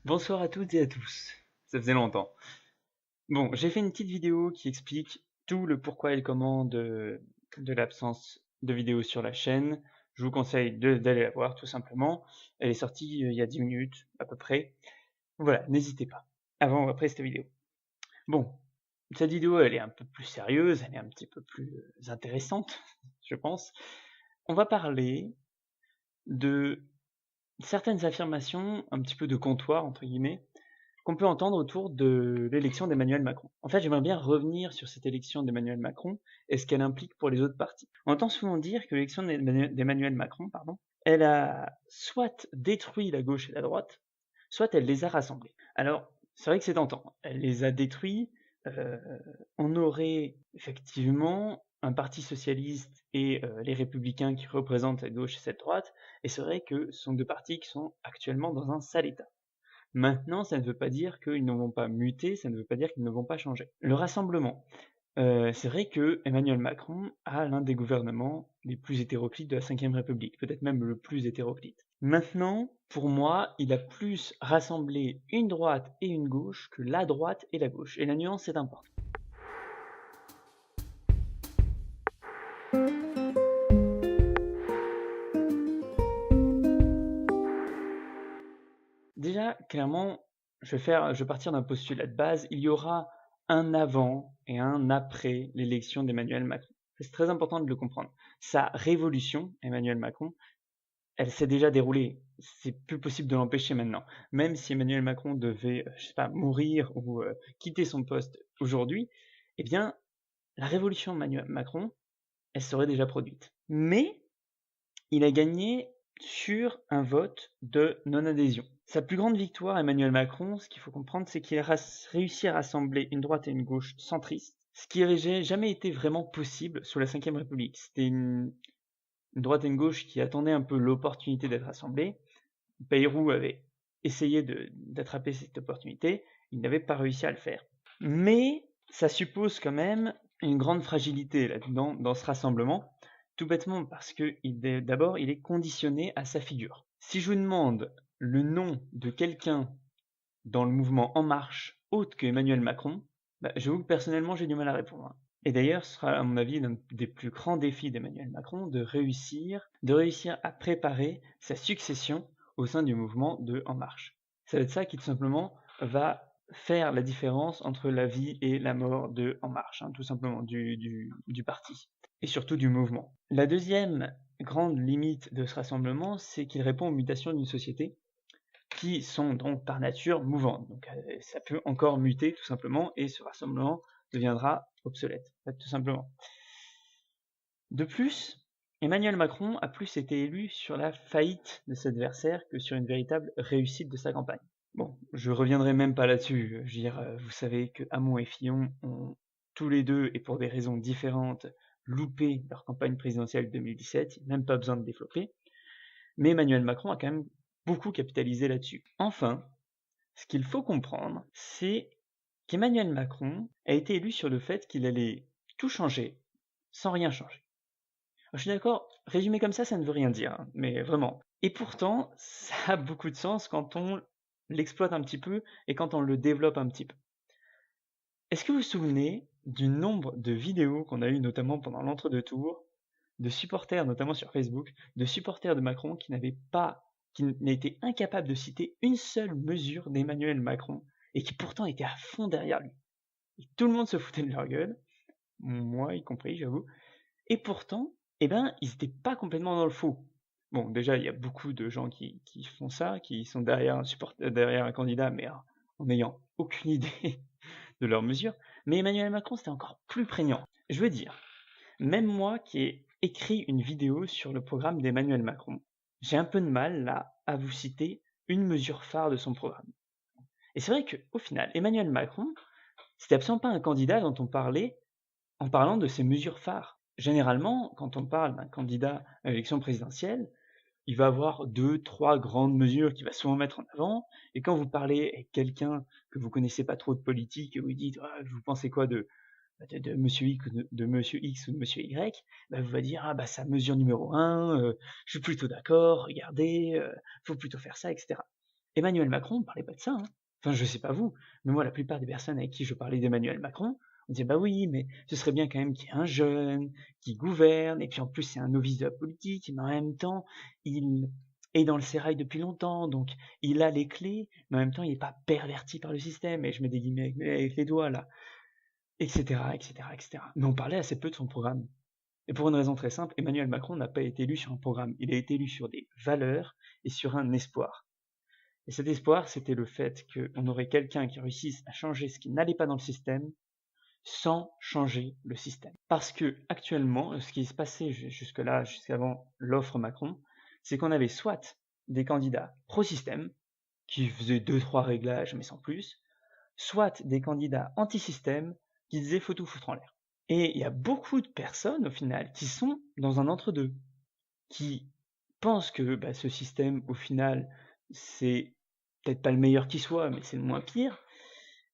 Bonsoir à toutes et à tous. Ça faisait longtemps. Bon, j'ai fait une petite vidéo qui explique tout le pourquoi et le comment de l'absence de vidéos sur la chaîne. Je vous conseille d'aller la voir tout simplement. Elle est sortie il y a 10 minutes à peu près. Voilà, n'hésitez pas. Avant ou après cette vidéo. Bon, cette vidéo elle est un peu plus sérieuse, elle est un petit peu plus intéressante, je pense. On va parler de certaines affirmations un petit peu de comptoir entre guillemets qu'on peut entendre autour de l'élection d'Emmanuel Macron. En fait, j'aimerais bien revenir sur cette élection d'Emmanuel Macron et ce qu'elle implique pour les autres partis. On entend souvent dire que l'élection d'Emmanuel Macron, elle a soit détruit la gauche et la droite, soit elle les a rassemblés. Alors, c'est vrai que c'est tentant. Elle les a détruits. euh, on aurait effectivement un parti socialiste et les républicains qui représentent cette gauche et cette droite, et c'est vrai que ce sont deux partis qui sont actuellement dans un sale état. Maintenant, ça ne veut pas dire qu'ils ne vont pas muter, ça ne veut pas dire qu'ils ne vont pas changer. Le rassemblement. C'est vrai que Emmanuel Macron a l'un des gouvernements les plus hétéroclites de la Ve République, peut-être même le plus hétéroclite. Maintenant, pour moi, il a plus rassemblé une droite et une gauche que la droite et la gauche. Et la nuance est importante. Déjà, clairement, je vais partir d'un postulat de base. Il y aura un avant et un après l'élection d'Emmanuel Macron. C'est très important de le comprendre. Sa révolution, Emmanuel Macron, elle s'est déjà déroulée. C'est plus possible de l'empêcher maintenant. Même si Emmanuel Macron devait, je sais pas, mourir ou quitter son poste aujourd'hui, eh bien, la révolution d'Emmanuel Macron, elle serait déjà produite. Mais il a gagné sur un vote de non-adhésion. Sa plus grande victoire, Emmanuel Macron, ce qu'il faut comprendre, c'est qu'il a réussi à rassembler une droite et une gauche centristes, ce qui n'avait jamais été vraiment possible sous la Ve République. C'était une droite et une gauche qui attendaient un peu l'opportunité d'être rassemblées. Bayrou avait essayé d'attraper cette opportunité, il n'avait pas réussi à le faire. Mais ça suppose quand même une grande fragilité là-dedans, dans ce rassemblement, tout bêtement parce que d'abord, il est conditionné à sa figure. Si je vous demande le nom de quelqu'un dans le mouvement En Marche autre que Emmanuel Macron, j'avoue que personnellement, j'ai du mal à répondre. Et d'ailleurs, ce sera à mon avis l'un des plus grands défis d'Emmanuel Macron de réussir à préparer sa succession au sein du mouvement de En Marche. Ça va être ça qui tout simplement va faire la différence entre la vie et la mort de En Marche, tout simplement du parti et surtout du mouvement. La deuxième grande limite de ce rassemblement, c'est qu'il répond aux mutations d'une société qui sont donc par nature mouvantes. Donc ça peut encore muter tout simplement et ce rassemblement deviendra obsolète, tout simplement. De plus, Emmanuel Macron a plus été élu sur la faillite de cet adversaire que sur une véritable réussite de sa campagne. Bon, je reviendrai même pas là-dessus. Je veux dire, vous savez que Hamon et Fillon ont tous les deux, et pour des raisons différentes, loupé leur campagne présidentielle 2017, il n'y a même pas besoin de développer. Mais Emmanuel Macron a quand même beaucoup capitalisé là-dessus. Enfin, ce qu'il faut comprendre, c'est qu'Emmanuel Macron a été élu sur le fait qu'il allait tout changer sans rien changer. Alors, je suis d'accord, résumé comme ça ne veut rien dire, mais vraiment. Et pourtant, ça a beaucoup de sens quand on l'exploite un petit peu et quand on le développe un petit peu. Est-ce que vous vous souvenez du nombre de vidéos qu'on a eues notamment pendant l'entre-deux-tours, de supporters, notamment sur Facebook, de supporters de Macron qui n'étaient incapables de citer une seule mesure d'Emmanuel Macron et qui pourtant étaient à fond derrière lui. Et tout le monde se foutait de leur gueule, moi y compris, j'avoue. Et pourtant, eh ben, ils n'étaient pas complètement dans le faux. Bon, déjà, il y a beaucoup de gens qui font ça, qui sont derrière un candidat, mais en n'ayant aucune idée de leurs mesures. Mais Emmanuel Macron, c'était encore plus prégnant. Je veux dire, même moi qui ai écrit une vidéo sur le programme d'Emmanuel Macron, j'ai un peu de mal là à vous citer une mesure phare de son programme. Et c'est vrai qu'au final, Emmanuel Macron, c'était absolument pas un candidat dont on parlait en parlant de ses mesures phares. Généralement, quand on parle d'un candidat à l'élection présidentielle, il va avoir deux, trois grandes mesures qu'il va souvent mettre en avant, et quand vous parlez avec quelqu'un que vous connaissez pas trop de politique et vous dites vous pensez quoi de Monsieur X ou de Monsieur X ou de Monsieur Y, vous va dire sa mesure numéro 1, je suis plutôt d'accord, regardez, faut plutôt faire ça, etc. Emmanuel Macron, on ne parlait pas de ça. Enfin, je sais pas vous, mais moi, la plupart des personnes avec qui je parlais d'Emmanuel Macron, on disait bah oui, mais ce serait bien quand même qu'il y ait un jeune qui gouverne, et puis en plus c'est un novice de la politique, mais en même temps, il est dans le sérail depuis longtemps, donc il a les clés, mais en même temps, il n'est pas perverti par le système, et je mets des guillemets avec les doigts là, etc., etc., etc. Mais on parlait assez peu de son programme. Et pour une raison très simple, Emmanuel Macron n'a pas été élu sur un programme, il a été élu sur des valeurs et sur un espoir. Et cet espoir, c'était le fait qu'on aurait quelqu'un qui réussisse à changer ce qui n'allait pas dans le système sans changer le système. Parce que actuellement, ce qui se passait jusque-là, jusqu'avant l'offre Macron, c'est qu'on avait soit des candidats pro-système, qui faisaient 2-3 réglages mais sans plus, soit des candidats anti-système qui disaient faut tout foutre en l'air. Et il y a beaucoup de personnes au final qui sont dans un entre-deux, qui pensent que ce système au final c'est peut-être pas le meilleur qui soit, mais c'est le moins pire,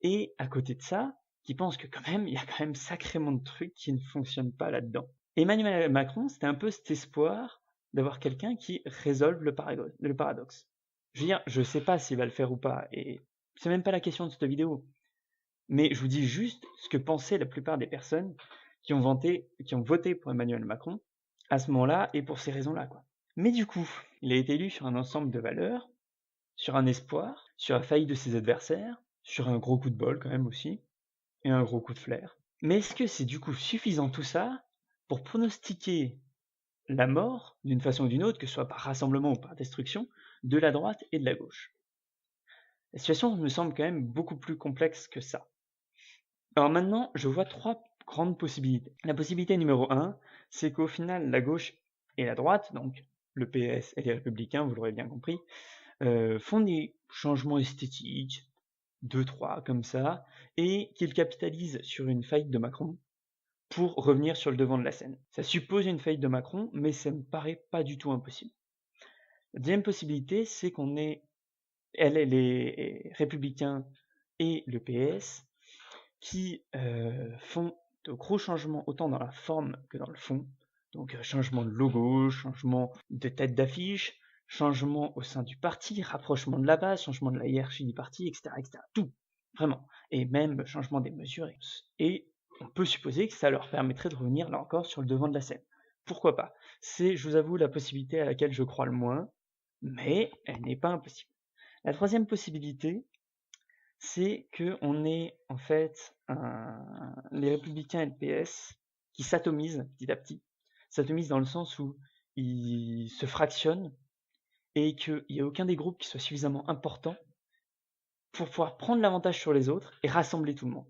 et à côté de ça, qui pensent que quand même, il y a quand même sacrément de trucs qui ne fonctionnent pas là-dedans. Emmanuel Macron, c'était un peu cet espoir d'avoir quelqu'un qui résolve le paradoxe. Je veux dire, je sais pas s'il va le faire ou pas, et c'est même pas la question de cette vidéo. Mais je vous dis juste ce que pensaient la plupart des personnes qui ont voté pour Emmanuel Macron à ce moment-là et pour ces raisons-là, quoi. Mais du coup, il a été élu sur un ensemble de valeurs, sur un espoir, sur la faillite de ses adversaires, sur un gros coup de bol quand même aussi, et un gros coup de flair. Mais est-ce que c'est du coup suffisant tout ça pour pronostiquer la mort, d'une façon ou d'une autre, que ce soit par rassemblement ou par destruction, de la droite et de la gauche? La situation me semble quand même beaucoup plus complexe que ça. Alors maintenant, je vois 3 grandes possibilités. La possibilité numéro 1, c'est qu'au final, la gauche et la droite, donc le PS et les Républicains, vous l'aurez bien compris, font des changements esthétiques, 2-3 comme ça, et qu'ils capitalisent sur une faillite de Macron pour revenir sur le devant de la scène. Ça suppose une faillite de Macron, mais ça me paraît pas du tout impossible. La deuxième possibilité, c'est qu'on ait les Républicains et le PS qui font de gros changements autant dans la forme que dans le fond. Donc changement de logo, changement de tête d'affiche, changement au sein du parti, rapprochement de la base, changement de la hiérarchie du parti, etc. etc. Tout, vraiment. Et même changement des mesures. Et on peut supposer que ça leur permettrait de revenir là encore sur le devant de la scène. Pourquoi pas? C'est, je vous avoue, la possibilité à laquelle je crois le moins, mais elle n'est pas impossible. La troisième possibilité, c'est qu'on ait en fait les Républicains et le PS qui s'atomisent petit à petit. S'atomisent dans le sens où ils se fractionnent et qu'il n'y a aucun des groupes qui soit suffisamment important pour pouvoir prendre l'avantage sur les autres et rassembler tout le monde.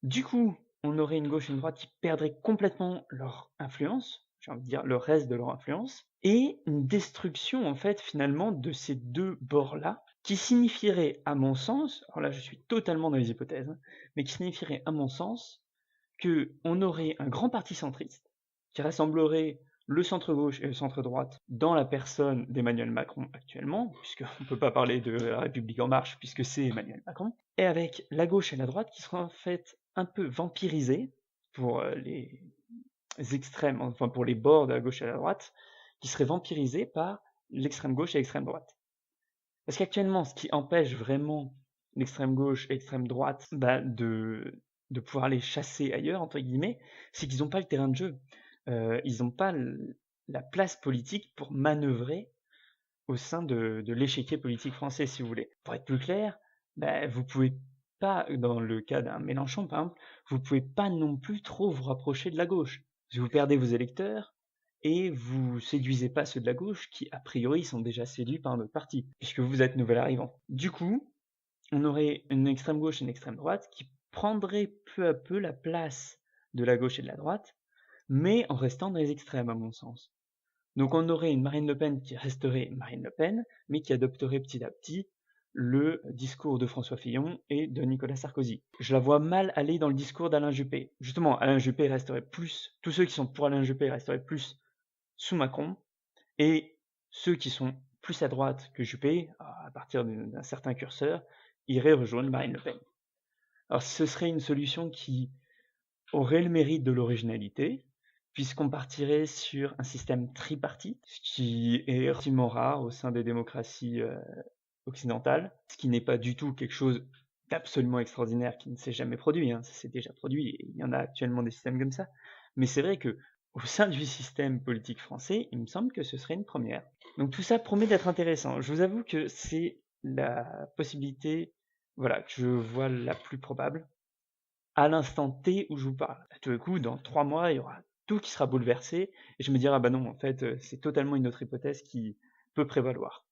Du coup, on aurait une gauche et une droite qui perdraient complètement leur influence, j'ai envie de dire le reste de leur influence, et une destruction en fait finalement de ces deux bords-là, qui signifierait à mon sens, alors là je suis totalement dans les hypothèses, mais qui signifierait à mon sens qu'on aurait un grand parti centriste qui rassemblerait le centre-gauche et le centre-droite dans la personne d'Emmanuel Macron actuellement, puisqu'on ne peut pas parler de la République en marche puisque c'est Emmanuel Macron, et avec la gauche et la droite qui seraient en fait un peu vampirisées pour les extrêmes, enfin pour les bords de la gauche et la droite, qui seraient vampirisés par l'extrême gauche et l'extrême droite. Parce qu'actuellement, ce qui empêche vraiment l'extrême gauche et l'extrême droite de pouvoir les chasser ailleurs, entre guillemets, c'est qu'ils n'ont pas le terrain de jeu. Ils n'ont pas la place politique pour manœuvrer au sein de l'échiquier politique français, si vous voulez. Pour être plus clair, vous pouvez pas, dans le cas d'un Mélenchon par exemple, vous pouvez pas non plus trop vous rapprocher de la gauche. Parce que vous perdez vos électeurs, et vous séduisez pas ceux de la gauche qui, a priori, sont déjà séduits par un autre parti, puisque vous êtes nouvel arrivant. Du coup, on aurait une extrême gauche et une extrême droite qui prendraient peu à peu la place de la gauche et de la droite, mais en restant dans les extrêmes, à mon sens. Donc on aurait une Marine Le Pen qui resterait Marine Le Pen, mais qui adopterait petit à petit le discours de François Fillon et de Nicolas Sarkozy. Je la vois mal aller dans le discours d'Alain Juppé. Justement, Alain Juppé resterait plus, tous ceux qui sont pour Alain Juppé resteraient plus sous Macron, et ceux qui sont plus à droite que Juppé, à partir d'un certain curseur, iraient rejoindre Marine Le Pen. Alors ce serait une solution qui aurait le mérite de l'originalité, puisqu'on partirait sur un système tripartite, ce qui est relativement rare au sein des démocraties occidentales, ce qui n'est pas du tout quelque chose d'absolument extraordinaire qui ne s'est jamais produit, hein. Ça s'est déjà produit, et il y en a actuellement des systèmes comme ça. Mais c'est vrai que au sein du système politique français, il me semble que ce serait une première. Donc tout ça promet d'être intéressant. Je vous avoue que c'est la possibilité, voilà, que je vois la plus probable à l'instant T où je vous parle. Tout d'un coup, dans 3 mois, il y aura tout qui sera bouleversé, et je me dirai, ah bah non, en fait, c'est totalement une autre hypothèse qui peut prévaloir.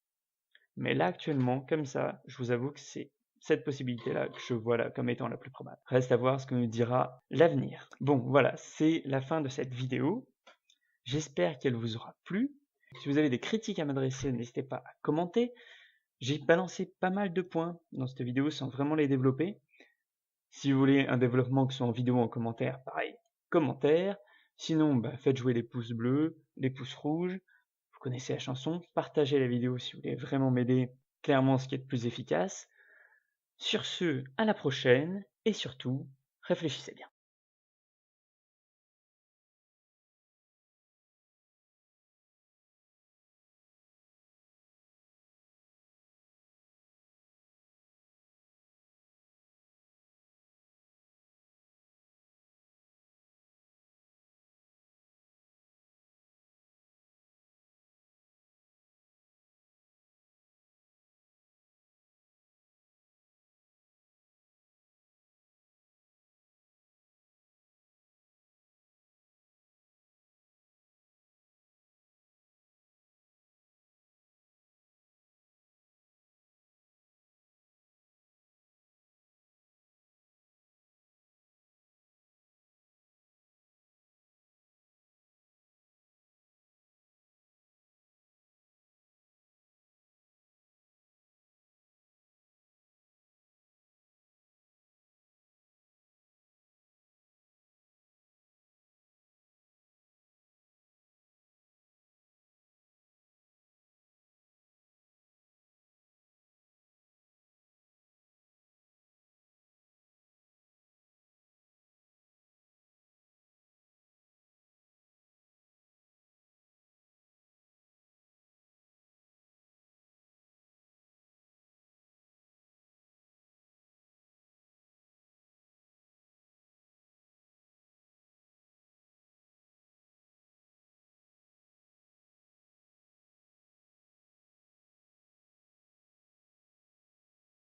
Mais là, actuellement, comme ça, je vous avoue que c'est cette possibilité-là que je vois là comme étant la plus probable. Reste à voir ce que nous dira l'avenir. Bon, voilà, c'est la fin de cette vidéo. J'espère qu'elle vous aura plu. Si vous avez des critiques à m'adresser, n'hésitez pas à commenter. J'ai balancé pas mal de points dans cette vidéo sans vraiment les développer. Si vous voulez un développement que ce soit en vidéo ou en commentaire, pareil, commentaire. Sinon, bah, faites jouer les pouces bleus, les pouces rouges. Vous connaissez la chanson. Partagez la vidéo si vous voulez vraiment m'aider, clairement ce qui est le plus efficace. Sur ce, à la prochaine, et surtout, réfléchissez bien.